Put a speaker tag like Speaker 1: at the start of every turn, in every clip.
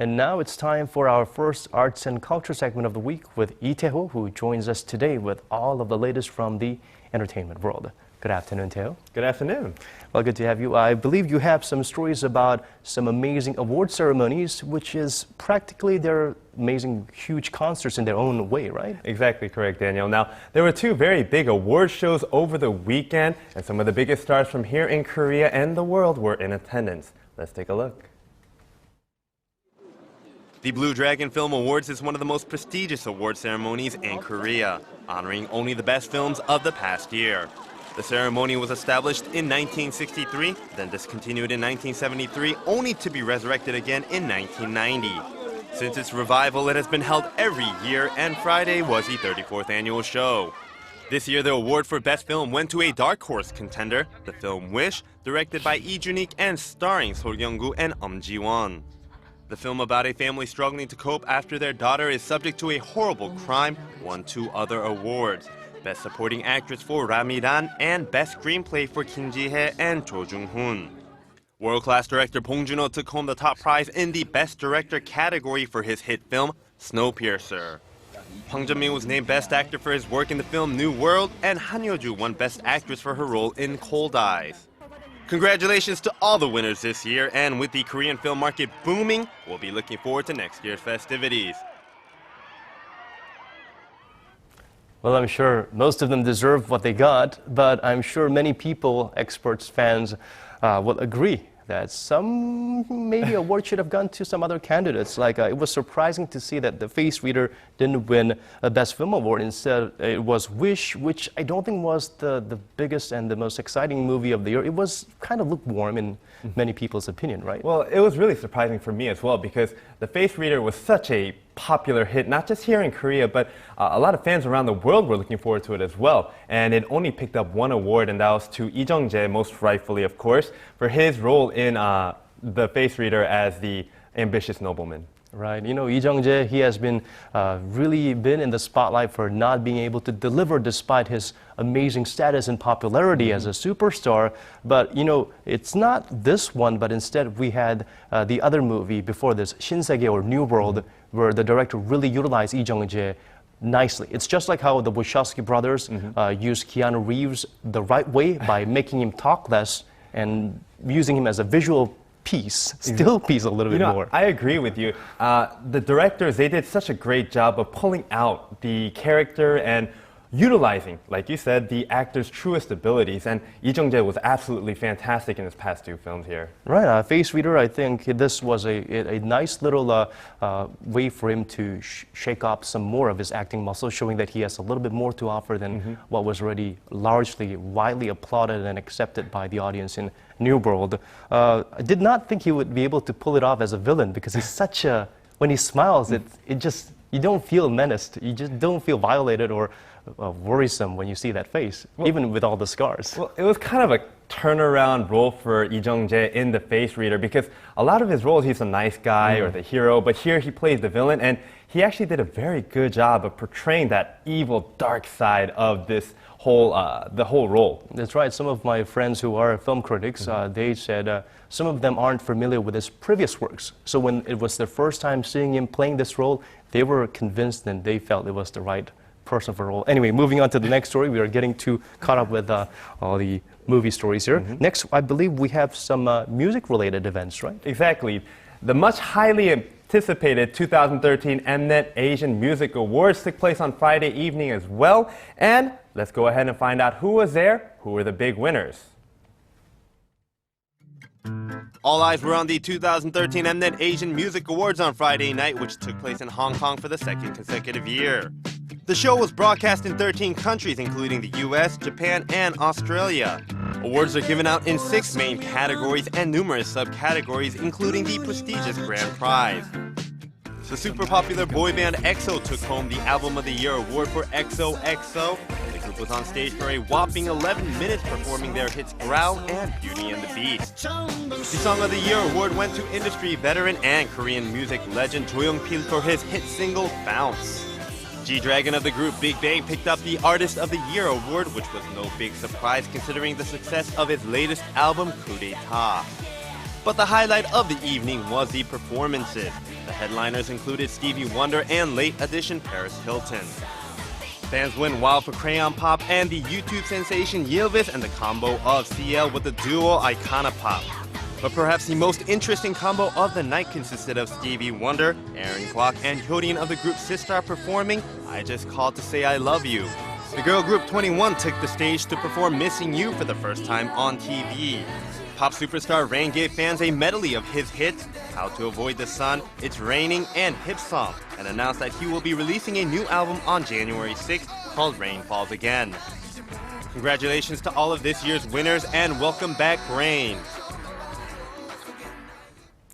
Speaker 1: And now it's time for our first arts and culture segment of the week with Lee Tae-ho, who joins us today with all of the latest from the entertainment world. Good afternoon, Tae-ho.
Speaker 2: Good afternoon.
Speaker 1: Well, good to have you. I believe you have some stories about some amazing award ceremonies, which is practically their amazing, huge concerts in their own way, right?
Speaker 2: Exactly correct, Daniel. Now, there were two very big award shows over the weekend, and some of the biggest stars from here in Korea and the world were in attendance. Let's take a look.
Speaker 3: The Blue Dragon Film Awards is one of the most prestigious award ceremonies in Korea, honoring only the best films of the past year. The ceremony was established in 1963, then discontinued in 1973, only to be resurrected again in 1990. Since its revival, it has been held every year, and Friday was the 34th annual show. This year, the award for Best Film went to a dark horse contender, the film Wish, directed by Lee Jun-ik and starring Sol Kyung-gu and Ji-won. The film about a family struggling to cope after their daughter is subject to a horrible crime won two other awards: Best Supporting Actress for Ra Mi-ran and Best Screenplay for Kim Ji-hye and Cho Jung-hoon. World-class director Bong Joon-ho took home the top prize in the Best Director category for his hit film Snowpiercer. Hwang Jung-min was named Best Actor for his work in the film New World, and Han Hyo-ju won Best Actress for her role in Cold Eyes. Congratulations to all the winners this year, and with the Korean film market booming, we'll be looking forward to next year's festivities.
Speaker 1: Well, I'm sure most of them deserve what they got, but I'm sure many people, experts, fans, will agree that some maybe award should have gone to some other candidates. Like it was surprising to see that The Face Reader didn't win a Best Film Award. Instead, it was Wish, which I don't think was the biggest and the most exciting movie of the year. It was kind of lukewarm in many people's opinion, right?
Speaker 2: Well, it was really surprising for me as well, because The Face Reader was such a popular hit, not just here in Korea, but a lot of fans around the world were looking forward to it as well. And it only picked up one award, and that was to Lee Jung-jae, most rightfully, of course, for his role in The Face Reader as the ambitious nobleman.
Speaker 1: Right. You know, Lee Jung-jae, he has been really been in the spotlight for not being able to deliver despite his amazing status and popularity as a superstar. But, you know, it's not this one, but instead we had the other movie before this, 신세계 or New World, where the director really utilized Lee Jung-jae nicely. It's just like how the Wachowski brothers used Keanu Reeves the right way by making him talk less and using him as a visual still piece a little bit more.
Speaker 2: I agree with you. The directors, they did such a great job of pulling out the character and utilizing, like you said, the actor's truest abilities. And Lee Jung-jae was absolutely fantastic in his past two films here.
Speaker 1: Right. Face Reader, I think this was a nice little way for him to shake up some more of his acting muscle, showing that he has a little bit more to offer than what was already largely, widely applauded and accepted by the audience in New World. I did not think he would be able to pull it off as a villain, because he's such a, when he smiles, it just, you don't feel menaced. You just don't feel violated or worrisome when you see that face, even with all the scars.
Speaker 2: Well, it was kind of a turnaround role for Lee Jung-jae in The Face Reader, because a lot of his roles, he's a nice guy or the hero, but here he plays the villain, and he actually did a very good job of portraying that evil, dark side of this whole, the whole role.
Speaker 1: That's right. Some of my friends who are film critics, they said some of them aren't familiar with his previous works. So when it was their first time seeing him playing this role, they were convinced and they felt it was the right person for a role. Anyway, moving on to the next story. We are getting too caught up with all the movie stories here. Next, I believe we have some music-related events, right?
Speaker 2: Exactly. The much highly anticipated 2013 Mnet Asian Music Awards took place on Friday evening as well. And let's go ahead and find out who was there, who were the big winners.
Speaker 3: All eyes were on the 2013 Mnet Asian Music Awards on Friday night, which took place in Hong Kong for the second consecutive year. The show was broadcast in 13 countries, including the US, Japan, and Australia. Awards are given out in 6 main categories and numerous subcategories, including the prestigious Grand Prize. The super popular boy band EXO took home the Album of the Year award for XOXO. The group was on stage for a whopping 11 minutes performing their hits Growl and Beauty and the Beast. The Song of the Year award went to industry veteran and Korean music legend Jo Young-pil for his hit single Bounce. G-Dragon of the group Big Bang picked up the Artist of the Year award, which was no big surprise considering the success of his latest album, Coup d'etat. But the highlight of the evening was the performances. The headliners included Stevie Wonder and late addition Paris Hilton. Fans went wild for Crayon Pop and the YouTube sensation Ylvis and the combo of CL with the duo Iconopop. But perhaps the most interesting combo of the night consisted of Stevie Wonder, Aaron Kwok, and Hyodin of the group Sistar performing I Just Called to Say I Love You. The girl group 21 took the stage to perform Missing You for the first time on TV. Pop superstar Rain gave fans a medley of his hits, How to Avoid the Sun, It's Raining, and Hip Song, and announced that he will be releasing a new album on January 6th called Rain Falls Again. Congratulations to all of this year's winners and welcome back Rain.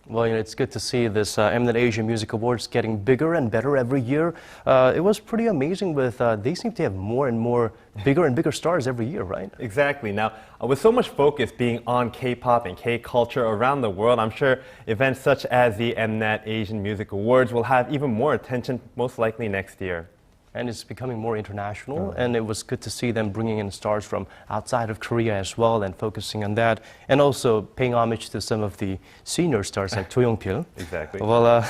Speaker 1: Well, it's good to see this Eminent Asian Music Awards getting bigger and better every year. It was pretty amazing with, they seem to have more and more bigger and bigger stars every year, right?
Speaker 2: Exactly. Now, with so much focus being on K-pop and K-culture around the world, I'm sure events such as the Mnet Asian Music Awards will have even more attention, most likely next year.
Speaker 1: And it's becoming more international, and it was good to see them bringing in stars from outside of Korea as well and focusing on that, and also paying homage to some of the senior stars like Cho Young-pil.
Speaker 2: Exactly.
Speaker 1: Well,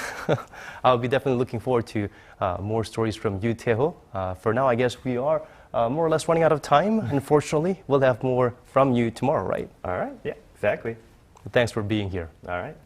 Speaker 1: I'll be definitely looking forward to more stories from you, Taeho. For now, I guess we are more or less running out of time. Unfortunately, we'll have more from you tomorrow, right?
Speaker 2: All right. Yeah, exactly.
Speaker 1: Thanks for being here.
Speaker 2: All right.